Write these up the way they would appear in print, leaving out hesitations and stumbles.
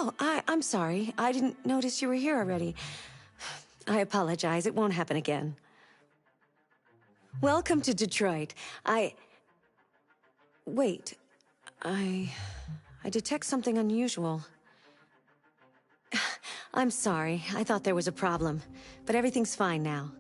Oh, I'm sorry. I didn't notice you were here already. I apologize. It won't happen again. Welcome to Detroit. Wait. I detect something unusual. I'm sorry. I thought there was a problem. But everything's fine now.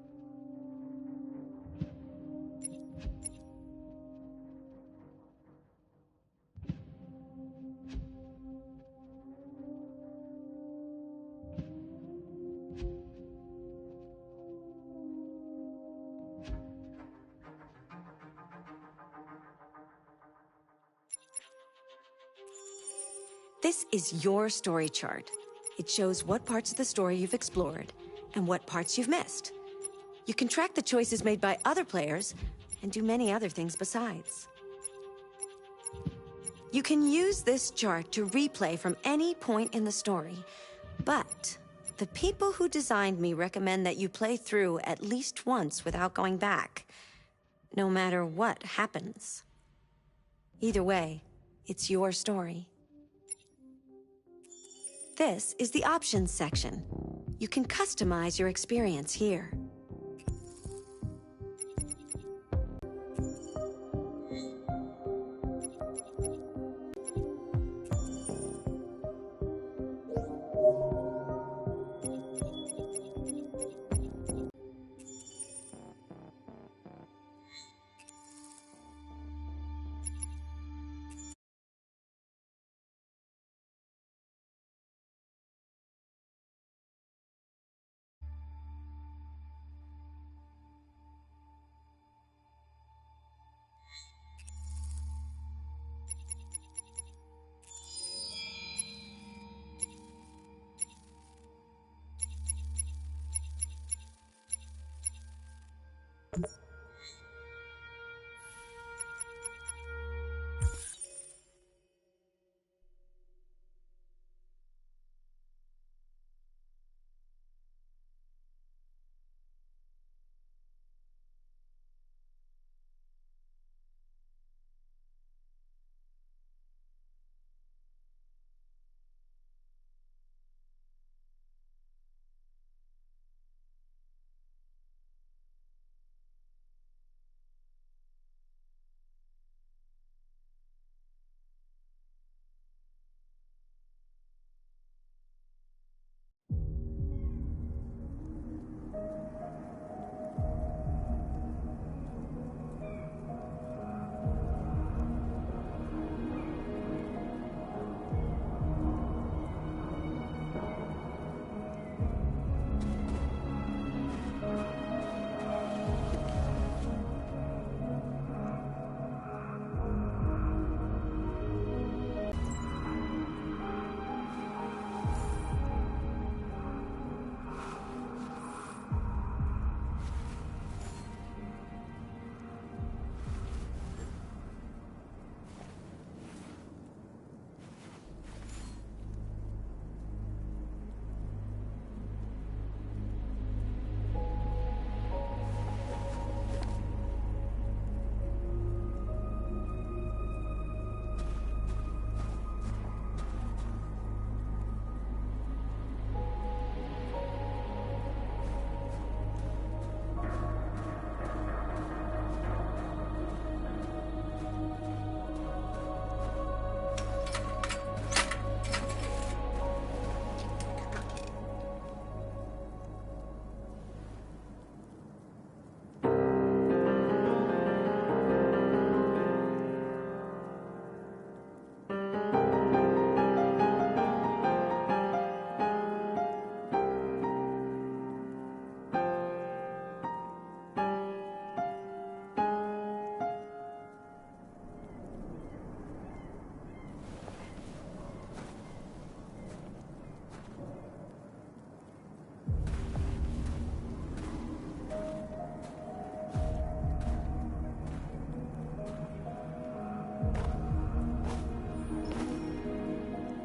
This is your story chart. It shows what parts of the story you've explored and what parts you've missed. You can track the choices made by other players and do many other things besides. You can use this chart to replay from any point in the story, but the people who designed me recommend that you play through at least once without going back, no matter what happens. Either way, it's your story. This is the options section. You can customize your experience here.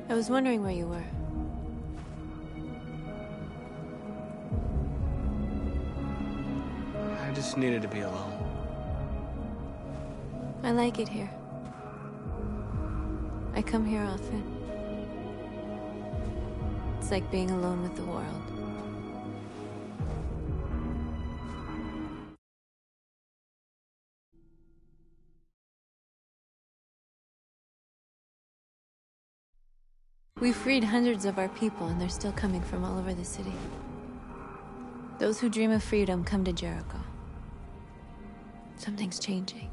I was wondering where you were. I just needed to be alone. I like it here. I come here often. It's like being alone with the world. We freed hundreds of our people, and they're still coming from all over the city. Those who dream of freedom come to Jericho. Something's changing.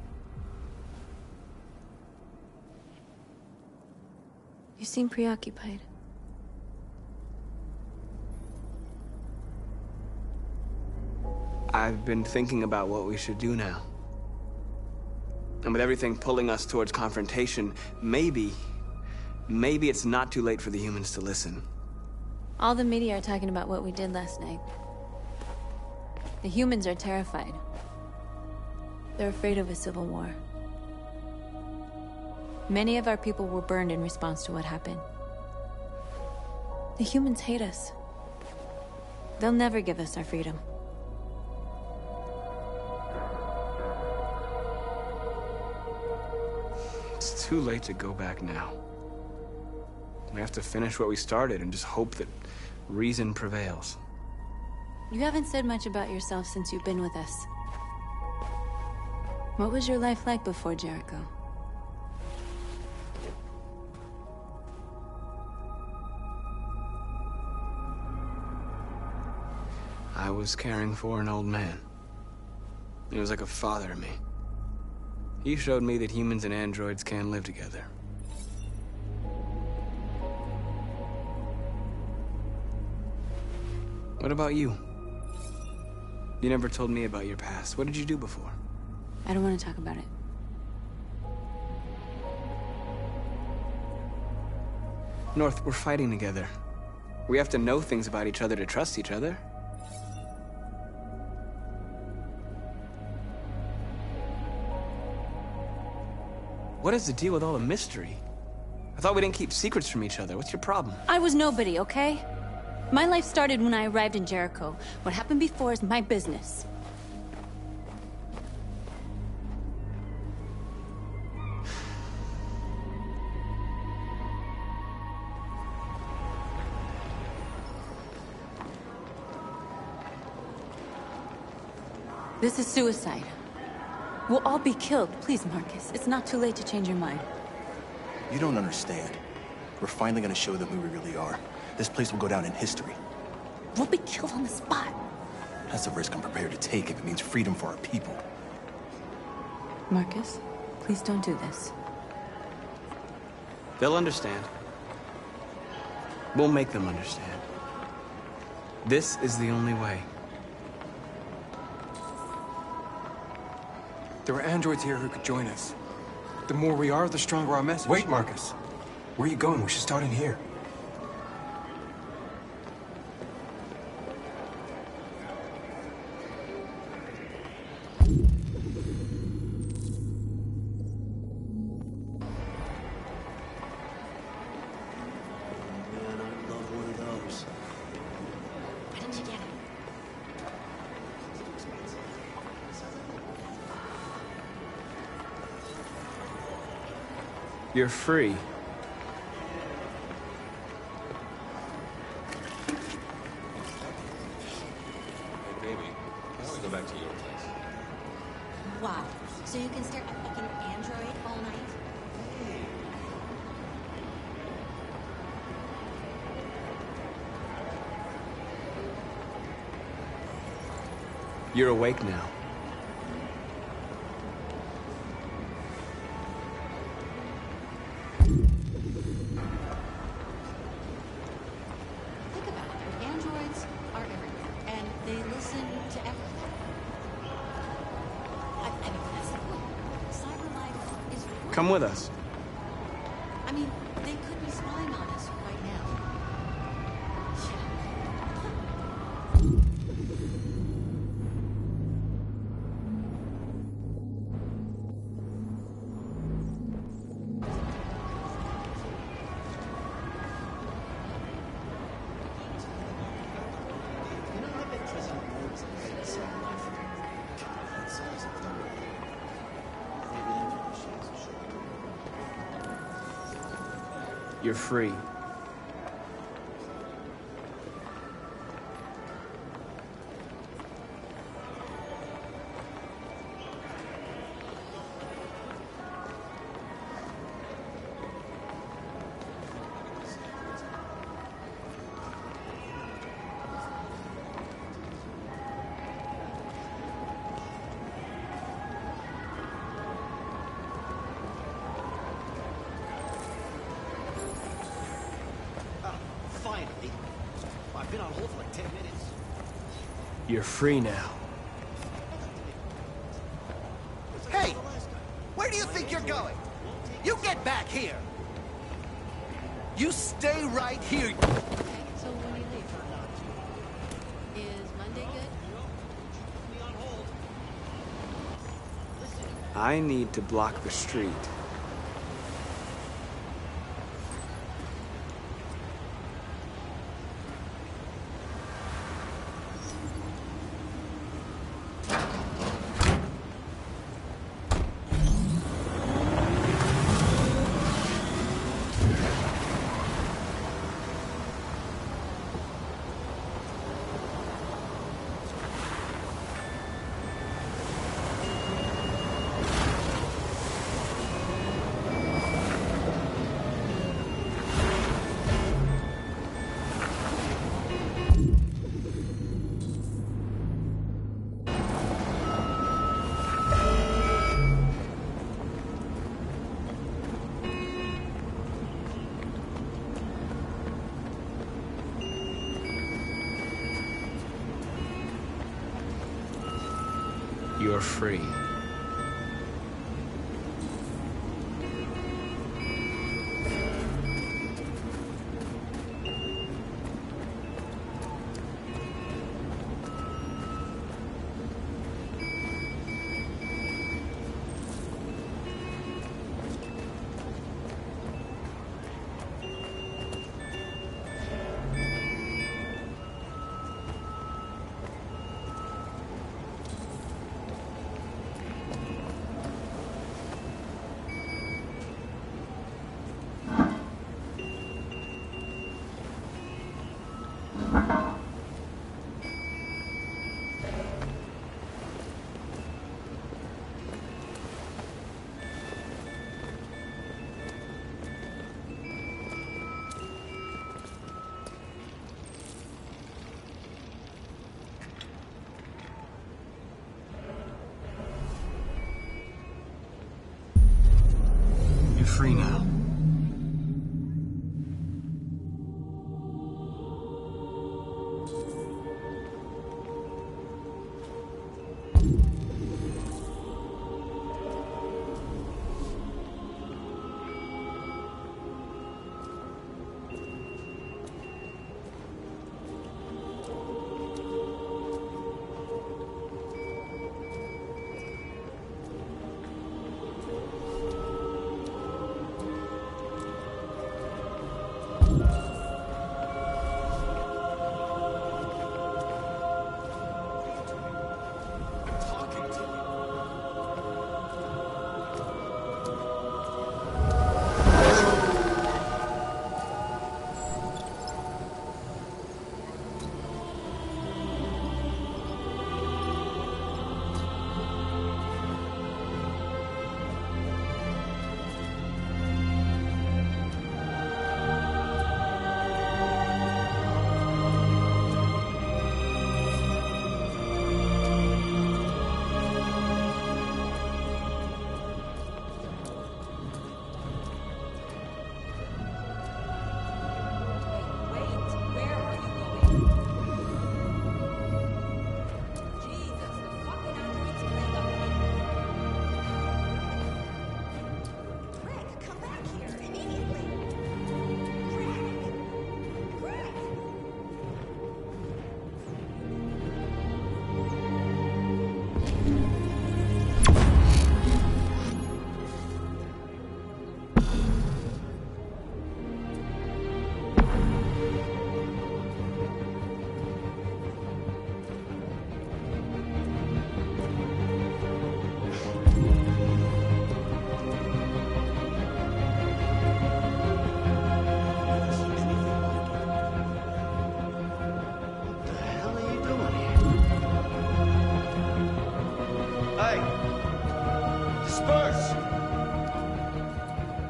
You seem preoccupied. I've been thinking about what we should do now. And with everything pulling us towards confrontation, maybe it's not too late for the humans to listen. All the media are talking about what we did last night. The humans are terrified. They're afraid of a civil war. Many of our people were burned in response to what happened. The humans hate us. They'll never give us our freedom. It's too late to go back now. We have to finish what we started and just hope that reason prevails. You haven't said much about yourself since you've been with us. What was your life like before Jericho? I was caring for an old man. He was like a father to me. He showed me that humans and androids can live together. What about you? You never told me about your past. What did you do before? I don't want to talk about it. North, we're fighting together. We have to know things about each other to trust each other. What is the deal with all the mystery? I thought we didn't keep secrets from each other. What's your problem? I was nobody, okay? My life started when I arrived in Jericho. What happened before is my business. This is suicide. We'll all be killed. Please, Marcus. It's not too late to change your mind. You don't understand. We're finally gonna show them who we really are. This place will go down in history. We'll be killed on the spot. That's a risk I'm prepared to take if it means freedom for our people. Marcus, please don't do this. They'll understand. We'll make them understand. This is the only way. There are androids here who could join us. The more we are, the stronger our message. Wait, Marcus. Where are you going? We should start in here. You're free. Hey, baby, why don't we go back to your place? Wow. So you can stare at a fucking android all night? You're awake now. Think about it. Androids are everywhere, and they listen to everything. I mean, that's the point. Cyber life is real. Come with us. I mean, they could be spying on us right now. You're free. You're free now. Hey! Where do you think you're going? You get back here! You stay right here! Okay, so when do you leave? Is Monday good? I need to block the street. You're free. You're free now.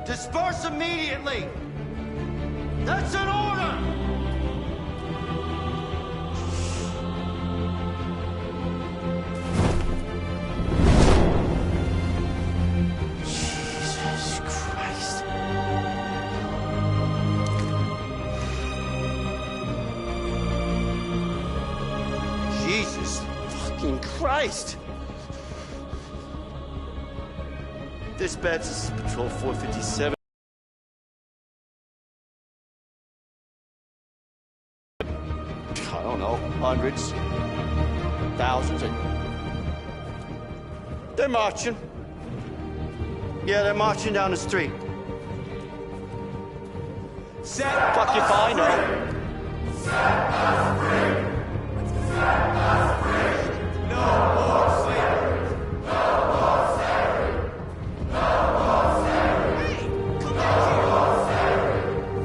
Disperse immediately! That's an order! Jesus Christ. Jesus fucking Christ! Dispatch, this is Patrol 457. I don't know, hundreds, thousands. They're marching. Yeah, they're marching down the street. Set Fuck if I know. Set us free! Set us free! No more slavery! No more slavery! No more slavery! Hey, come back here!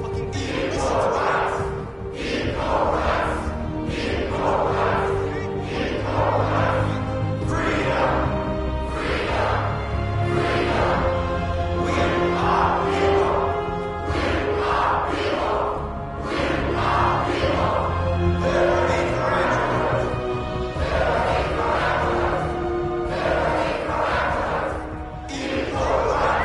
Fucking idiot, listen to me! Equal rights! Equal rights! Equal rights! Freedom! Freedom! Freedom! We are people! We are people! We are people! Liberty for Andrew! Liberty for Andrew! Liberty for Andrew! Equal rights!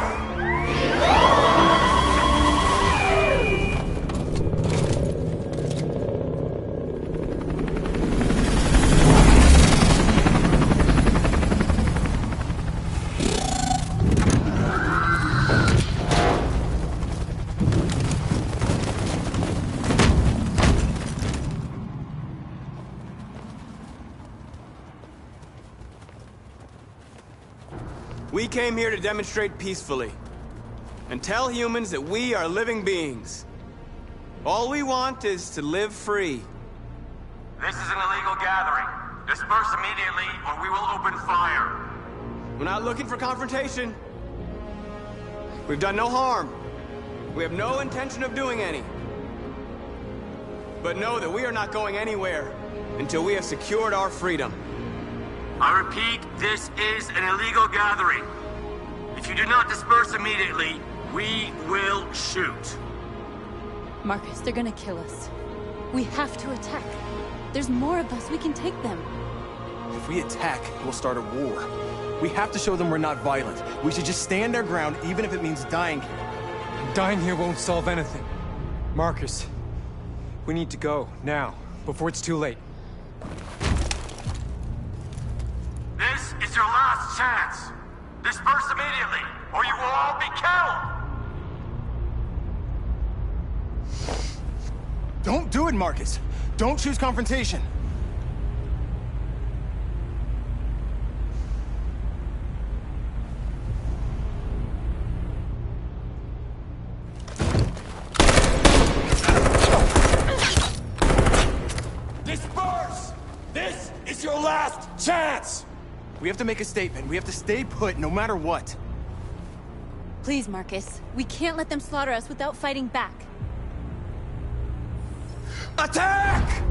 We came here to demonstrate peacefully and tell humans that we are living beings. All we want is to live free. This is an illegal gathering. Disperse immediately or we will open fire. We're not looking for confrontation. We've done no harm. We have no intention of doing any. But know that we are not going anywhere until we have secured our freedom. I repeat, this is an illegal gathering. If you do not disperse immediately, we will shoot. Marcus, they're gonna kill us. We have to attack. There's more of us. We can take them. If we attack, we'll start a war. We have to show them we're not violent. We should just stand our ground, even if it means dying here. Dying here won't solve anything. Marcus, we need to go, now, before it's too late. This is your last chance. Disperse immediately, or you will all be killed. Don't do it, Marcus. Don't choose confrontation. Disperse! This is your last chance! We have to make a statement. We have to stay put, no matter what. Please, Marcus. We can't let them slaughter us without fighting back. Attack!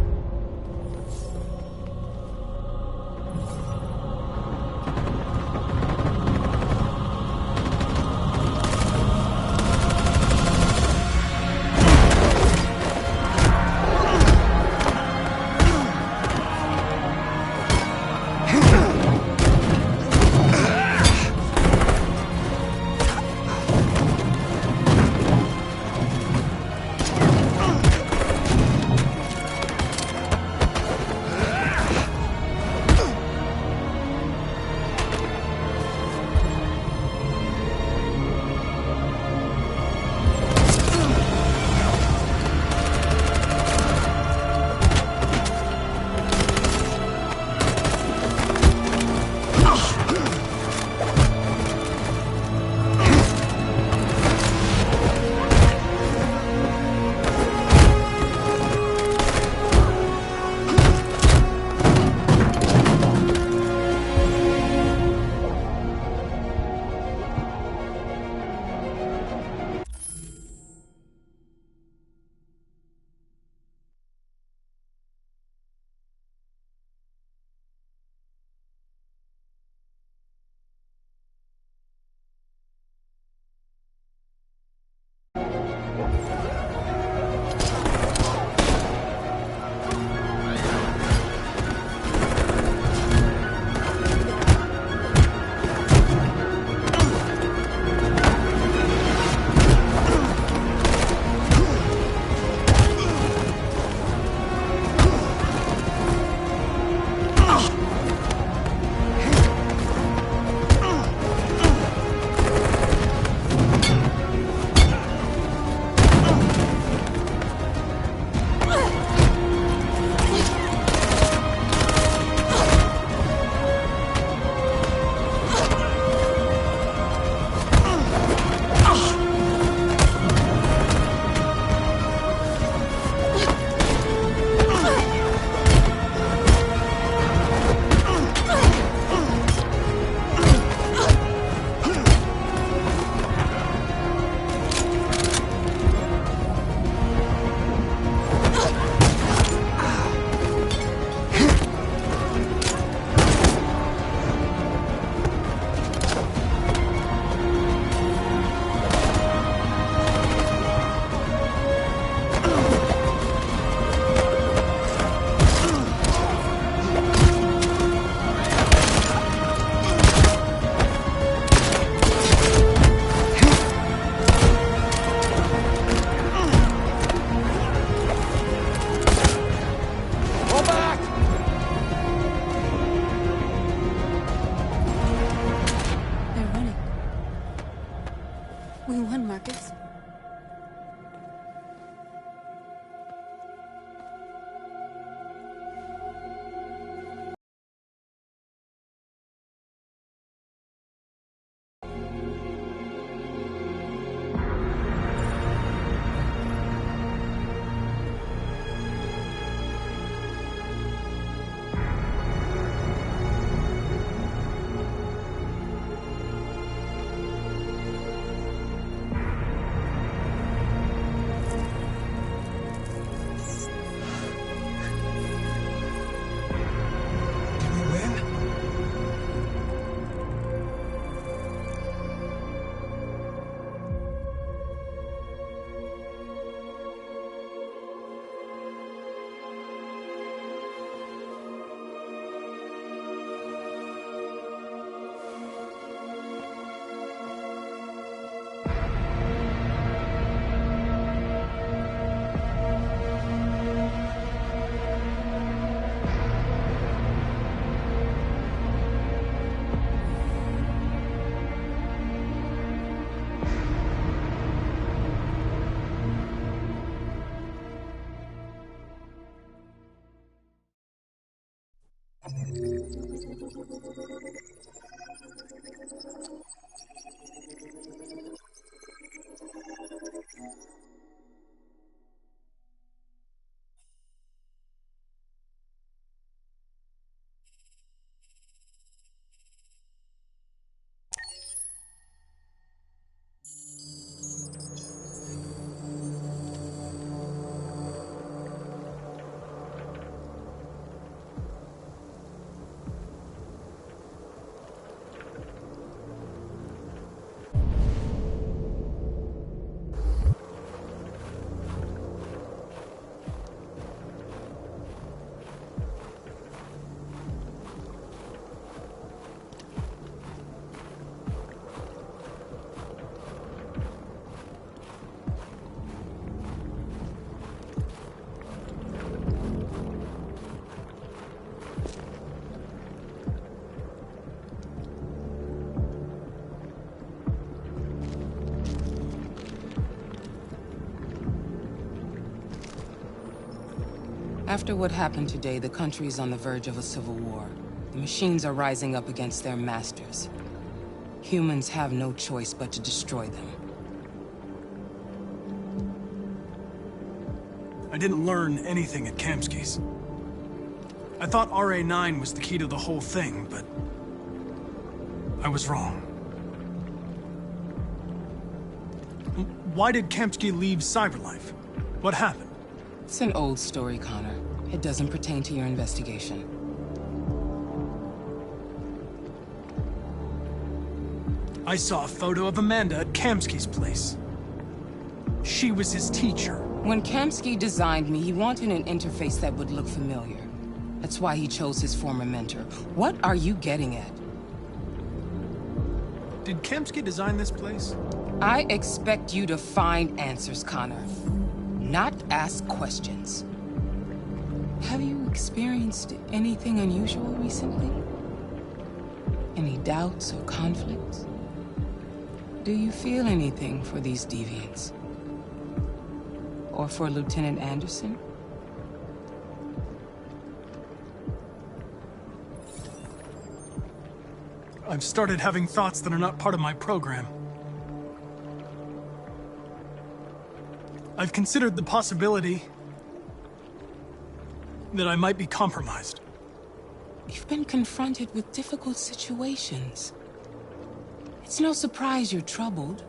After what happened today, the country is on the verge of a civil war. The machines are rising up against their masters. Humans have no choice but to destroy them. I didn't learn anything at Kamsky's. I thought RA9 was the key to the whole thing, but I was wrong. Why did Kamsky leave Cyberlife? What happened? It's an old story, Connor. It doesn't pertain to your investigation. I saw a photo of Amanda at Kamsky's place. She was his teacher. When Kamsky designed me, he wanted an interface that would look familiar. That's why he chose his former mentor. What are you getting at? Did Kamsky design this place? I expect you to find answers, Connor. Not ask questions. Have you experienced anything unusual recently? Any doubts or conflicts? Do you feel anything for these deviants? Or for Lieutenant Anderson? I've started having thoughts that are not part of my program. I've considered the possibility that I might be compromised. You've been confronted with difficult situations. It's no surprise you're troubled.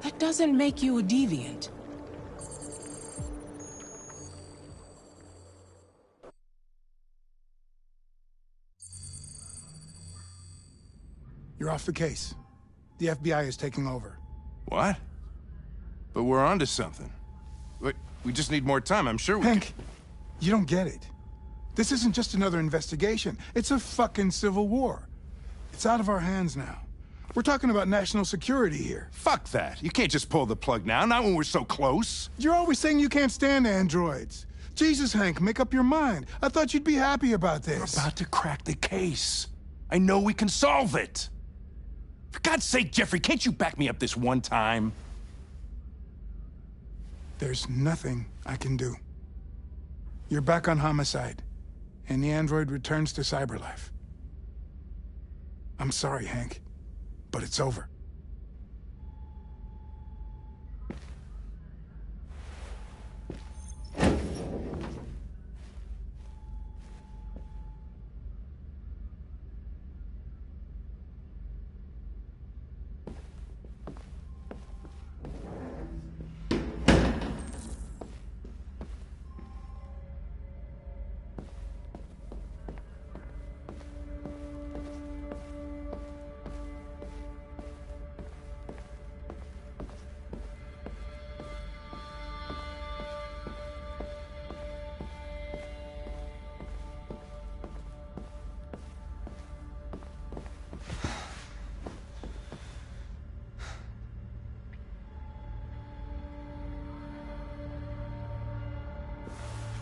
That doesn't make you a deviant. You're off the case. The FBI is taking over. What? But we're onto something. Wait, we just need more time, I'm sure we Hank, you don't get it. This isn't just another investigation. It's a fucking civil war. It's out of our hands now. We're talking about national security here. Fuck that. You can't just pull the plug now, not when we're so close. You're always saying you can't stand androids. Jesus, Hank, make up your mind. I thought you'd be happy about this. We're about to crack the case. I know we can solve it. For God's sake, Jeffrey, can't you back me up this one time? There's nothing I can do. You're back on homicide, and the android returns to Cyberlife. I'm sorry, Hank, but it's over.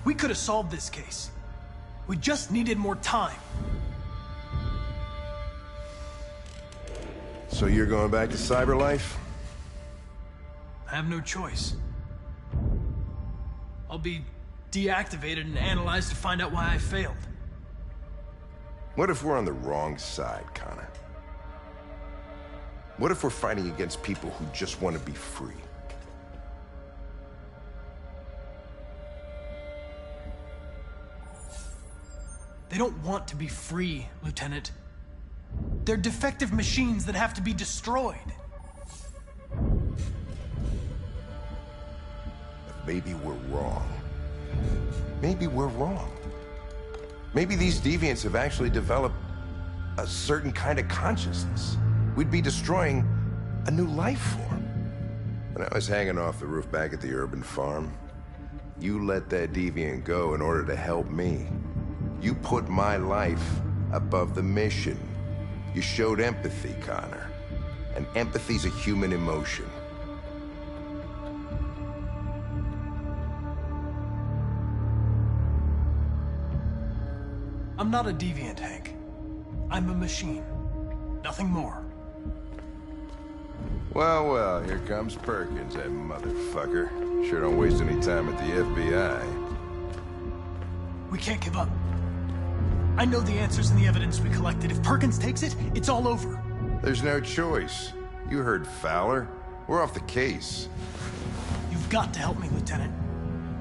We could have solved this case. We just needed more time. So you're going back to Cyberlife? I have no choice. I'll be deactivated and analyzed to find out why I failed. What if we're on the wrong side, Connor? What if we're fighting against people who just want to be free? They don't want to be free, Lieutenant. They're defective machines that have to be destroyed. Maybe we're wrong. Maybe we're wrong. Maybe these deviants have actually developed a certain kind of consciousness. We'd be destroying a new life form. When I was hanging off the roof back at the urban farm, you let that deviant go in order to help me. You put my life above the mission. You showed empathy, Connor. And empathy's a human emotion. I'm not a deviant, Hank. I'm a machine. Nothing more. Well, well, here comes Perkins, that motherfucker. Sure don't waste any time at the FBI. We can't give up. I know the answers and the evidence we collected. If Perkins takes it, it's all over. There's no choice. You heard Fowler. We're off the case. You've got to help me, Lieutenant.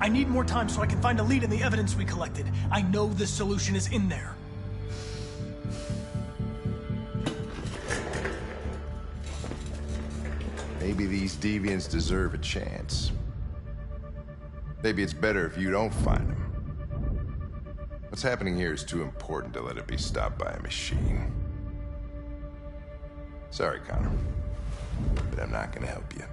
I need more time so I can find a lead in the evidence we collected. I know the solution is in there. Maybe these deviants deserve a chance. Maybe it's better if you don't find them. What's happening here is too important to let it be stopped by a machine. Sorry, Connor, but I'm not gonna help you.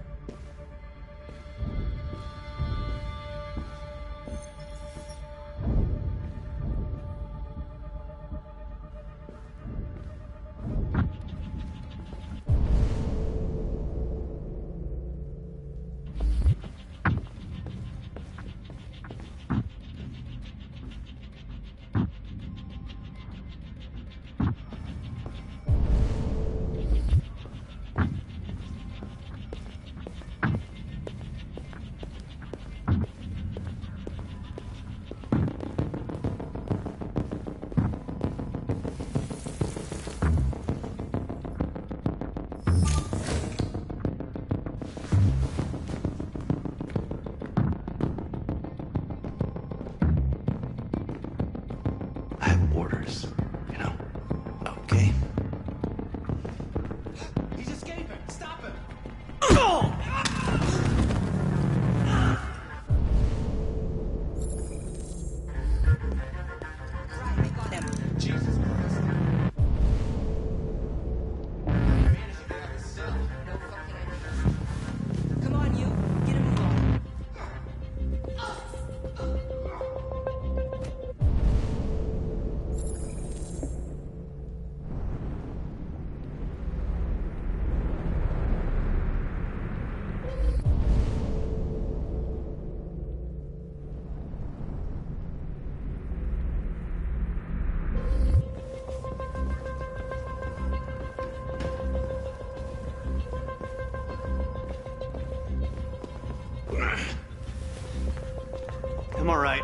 I'm all right.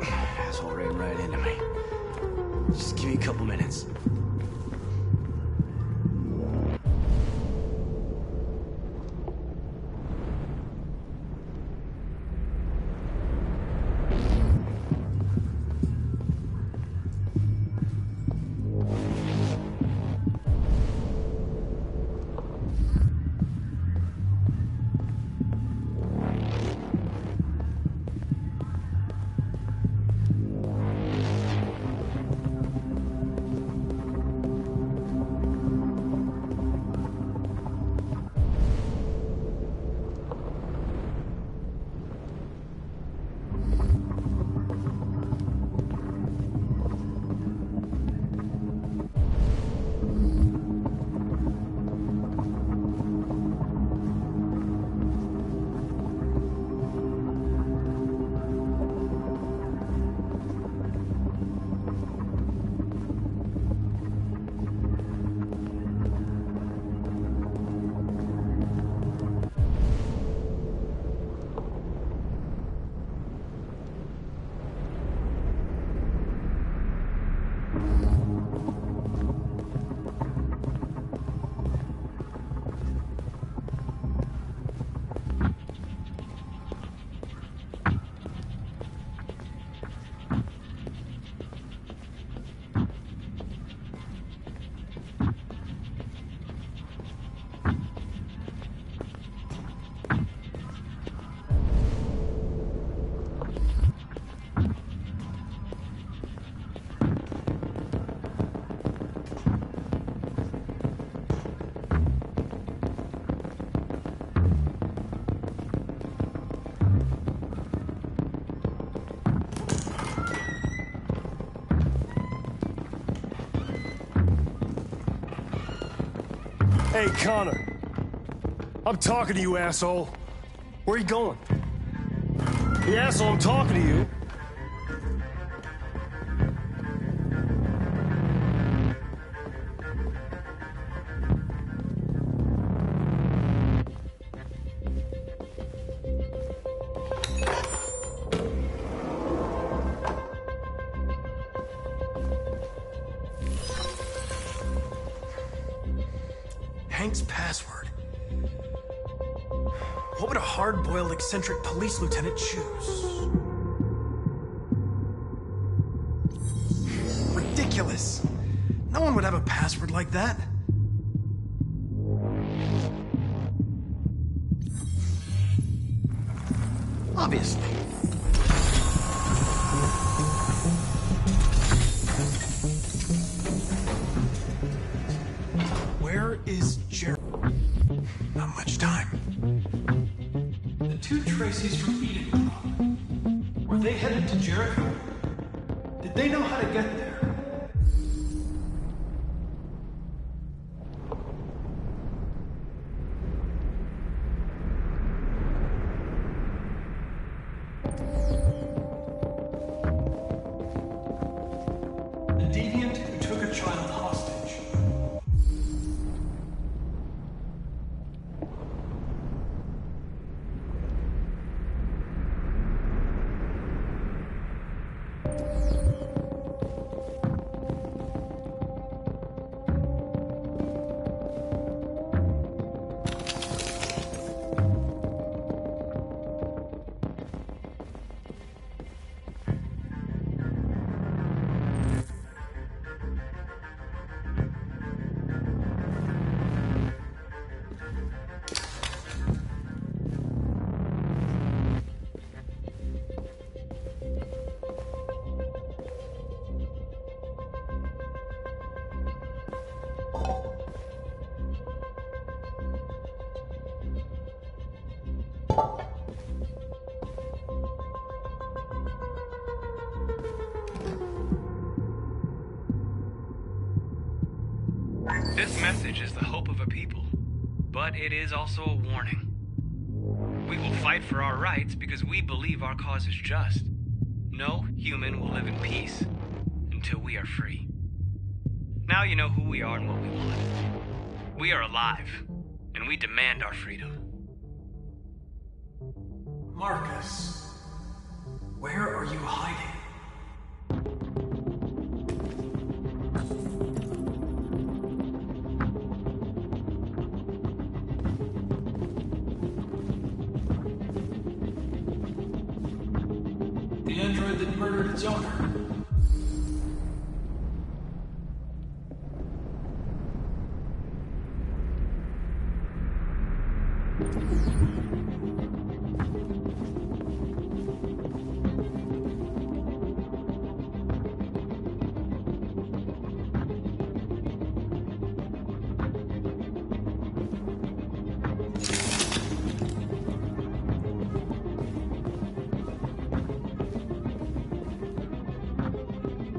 Asshole ran right into me. Just give me a couple minutes. Hey, Connor. I'm talking to you, asshole. Where are you going? Hey, asshole, I'm talking to you. Hank's password. What would a hard-boiled, eccentric police lieutenant choose? Ridiculous. No one would have a password like that. Obviously. Where is Jerry? Not much time. The two Traceys from Eden Club. Were they headed to Jericho? Did they know how to get there? The deviant who took a child hostage. This message is the hope of a people, but it is also a warning. We will fight for our rights because we believe our cause is just. No human will live in peace until we are free. Now you know who we are and what we want. We are alive, and we demand our freedom. Marcus, where are you hiding? The android that murdered its owner.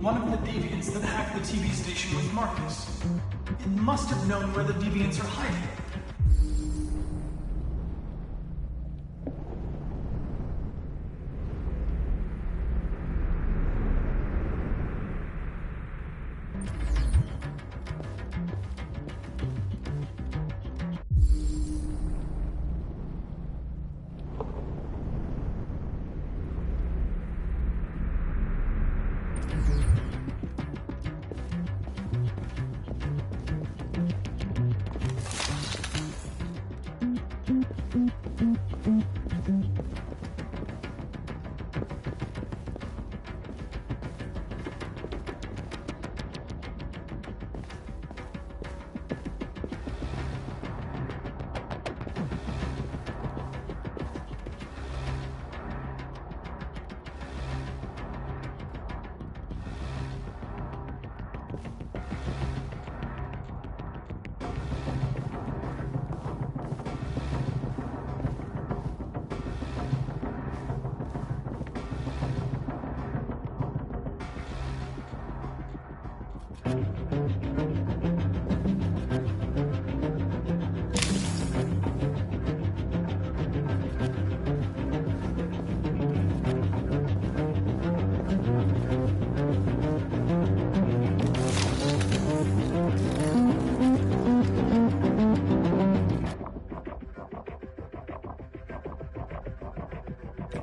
One of the deviants that hacked the TV station was Marcus. It must have known where the deviants are hiding.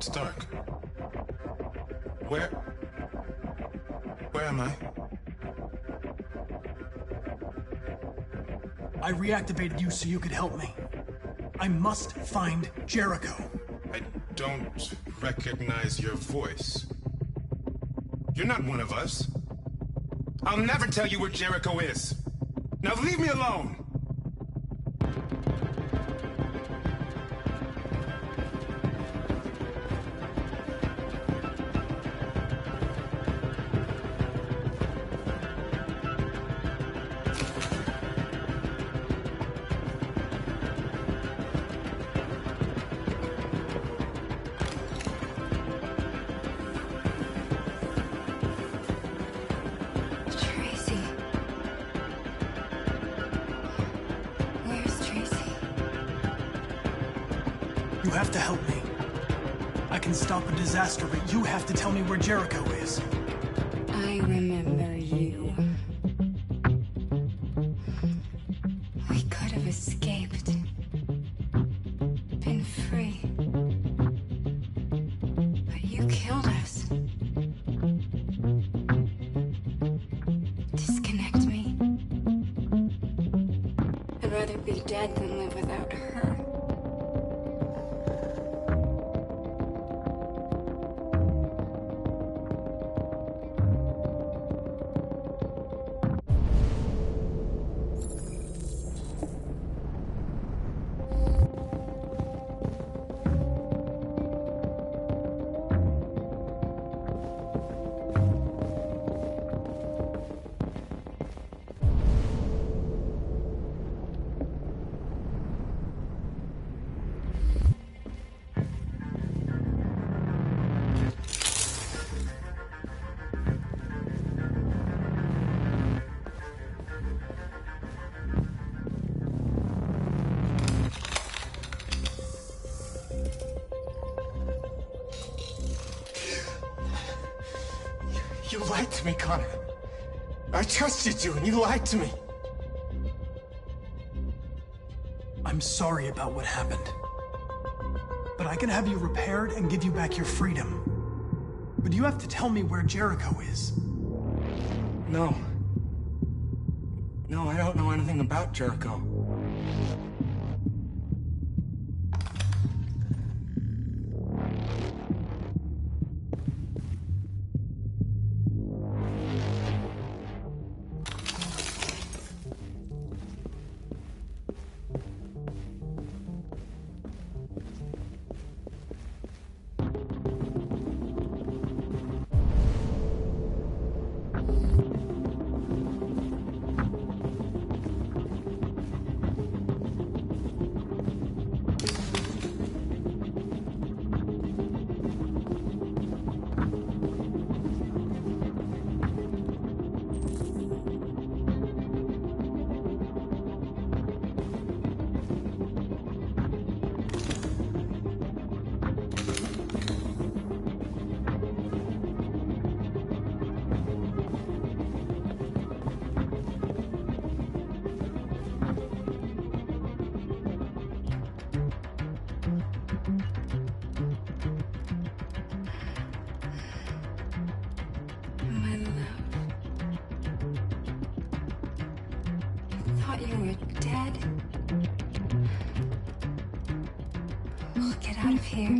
It's dark. Where am I? I reactivated you so you could help me. I must find Jericho. I don't recognize your voice. You're not one of us. I'll never tell you where Jericho is. Now leave me alone! You have to help me. I can stop a disaster, but you have to tell me where Jericho is. I remember you. We could have escaped. Been free. But you killed us. Disconnect me. I'd rather be dead than live without her. You lied to me, Connor. I trusted you, and you lied to me. I'm sorry about what happened. But I can have you repaired and give you back your freedom. But you have to tell me where Jericho is. No. No, I don't know anything about Jericho. You were dead. We'll get out of here.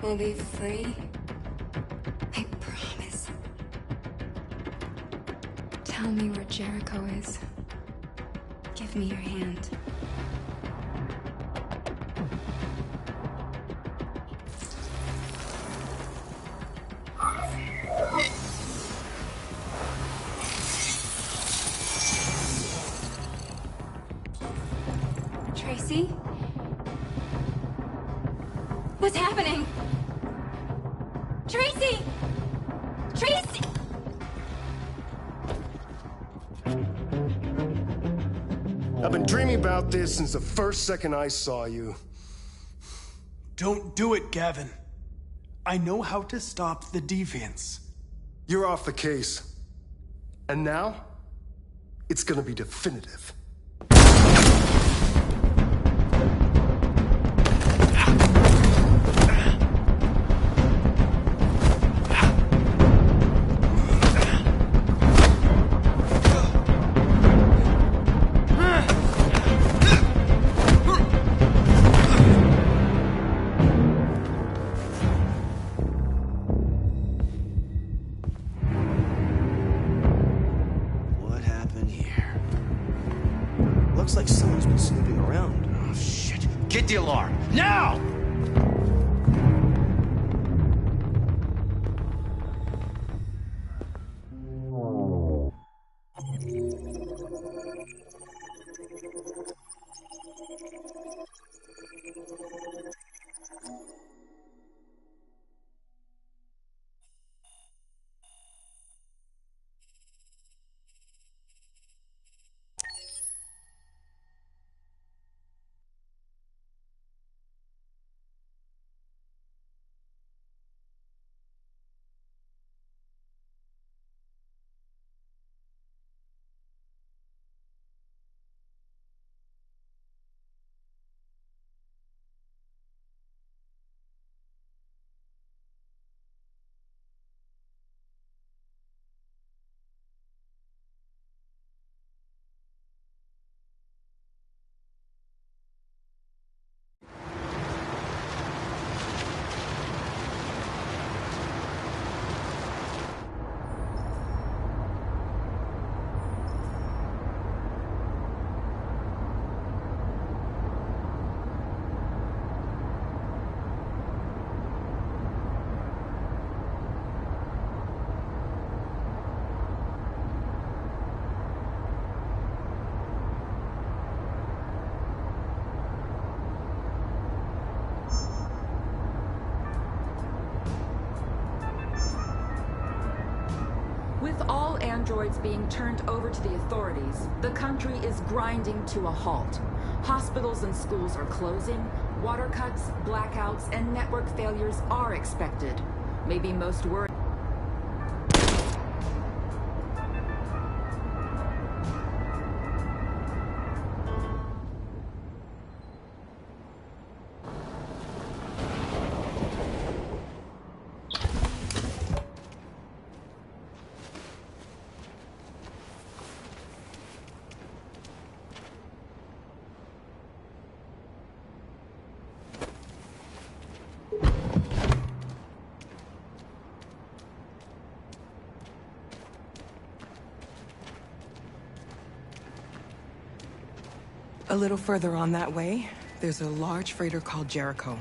We'll be free. I promise. Tell me where Jericho is. Give me your hand. Tracy? What's happening? Tracy! Tracy! I've been dreaming about this since the first second I saw you. Don't do it, Gavin. I know how to stop the deviants. You're off the case. And now, it's gonna be definitive. happen here? Looks like someone's been snooping around. Oh, shit. Get the alarm, now! With all androids being turned over to the authorities, the country is grinding to a halt. Hospitals and schools are closing, water cuts, blackouts, and network failures are expected. Maybe most worried. A little further on that way, there's a large freighter called Jericho.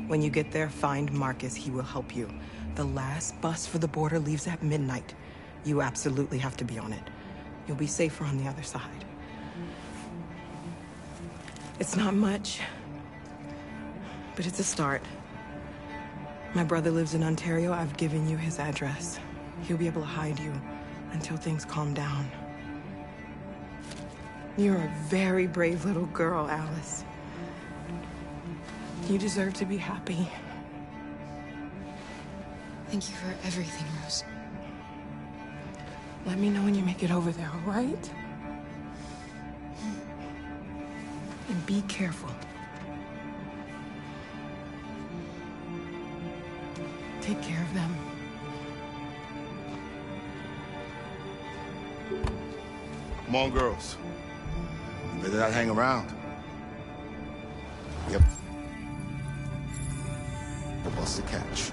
When you get there, find Marcus. He will help you. The last bus for the border leaves at midnight. You absolutely have to be on it. You'll be safer on the other side. It's not much, but it's a start. My brother lives in Ontario. I've given you his address. He'll be able to hide you until things calm down. You're a very brave little girl, Alice. You deserve to be happy. Thank you for everything, Rose. Let me know when you make it over there, all right? And be careful. Take care of them. Come on, girls. You better not hang around. Yep. The bus to catch.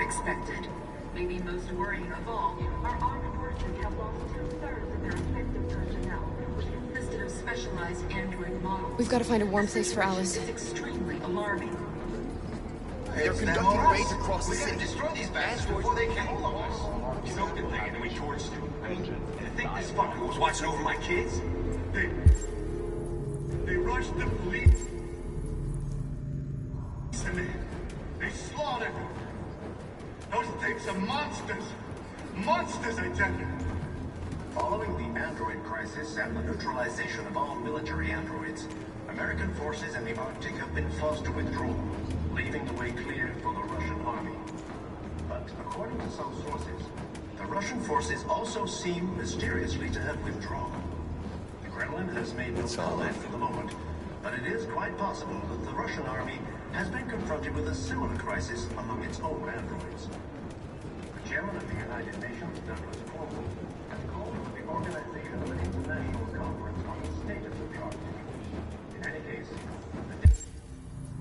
expected. Maybe most worrying of all, our armed forces have lost 2/3 of their effective personnel, which consisted of specialized android models. We've got to find a warm place for Alice. It's extremely alarming. They're conducting raids across the city. Destroy these bastards before they kill all of us. You know they're taking me towards you. I mean, you think this fucker was watching over my kids? They rushed the police. And they slaughtered them. Those things are monsters. Monsters, I tell you. Following the android crisis and the neutralization of all military androids, American forces in the Arctic have been forced to withdraw, leaving the way clear for the Russian army. But according to some sources, the Russian forces also seem mysteriously to have withdrawn. The Kremlin has made no comment for the moment, but it is quite possible that the Russian army has been confronted with a similar crisis among its own androids. The chairman of the United Nations, Douglas Cornwall, has called for the organization of an international conference on the status of the Arctic. In any case, the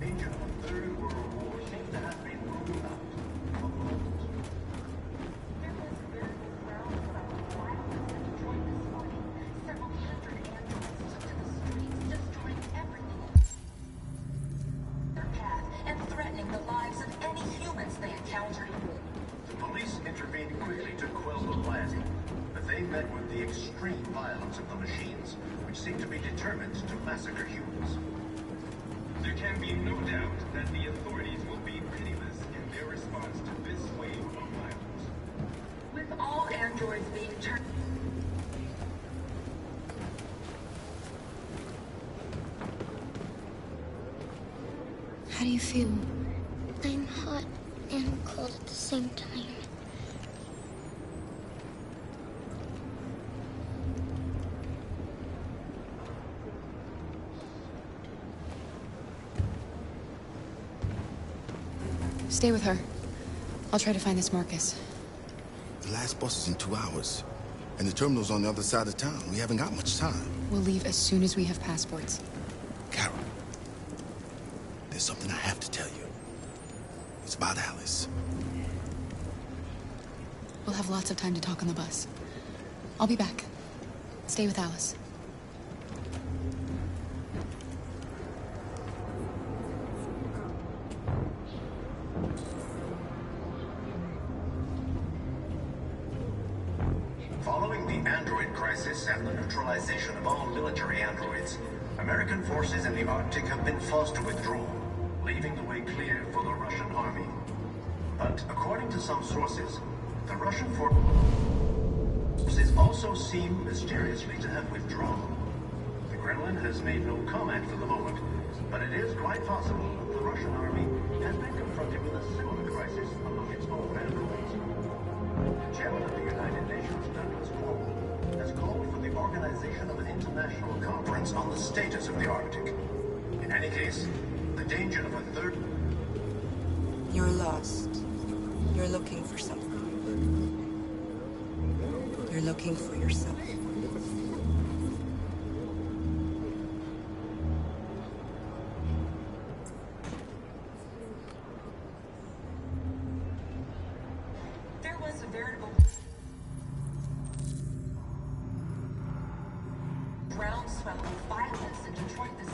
danger of a third world war seems to have been ruled out for the moment. Intervened quickly to quell the riot, but they met with the extreme violence of the machines, which seem to be determined to massacre humans. There can be no doubt that the authorities will be pitiless in their response to this wave of violence. With all androids being turned... How do you feel? I'm hot and cold at the same time. Stay with her. I'll try to find this Marcus. The last bus is in 2 hours, and the terminal's on the other side of town. We haven't got much time. We'll leave as soon as we have passports. Carol, there's something I have to tell you. It's about Alice. We'll have lots of time to talk on the bus. I'll be back. Stay with Alice. Following the android crisis and the neutralization of all military androids, American forces in the Arctic have been forced to withdraw, leaving the way clear for the Russian army. But according to some sources, the Russian forces also seem mysteriously to have withdrawn. The Kremlin has made no comment for the moment, but it is quite possible that the Russian army has been confronted with a similar crisis among its own androids. The chairman of the United Nations, Douglas Cornwall, has called for the organization of an international conference on the status of the Arctic. In any case, the danger of a third... You're lost. You're looking for something. You're looking for yourself. There was a veritable groundswell of violence in Detroit this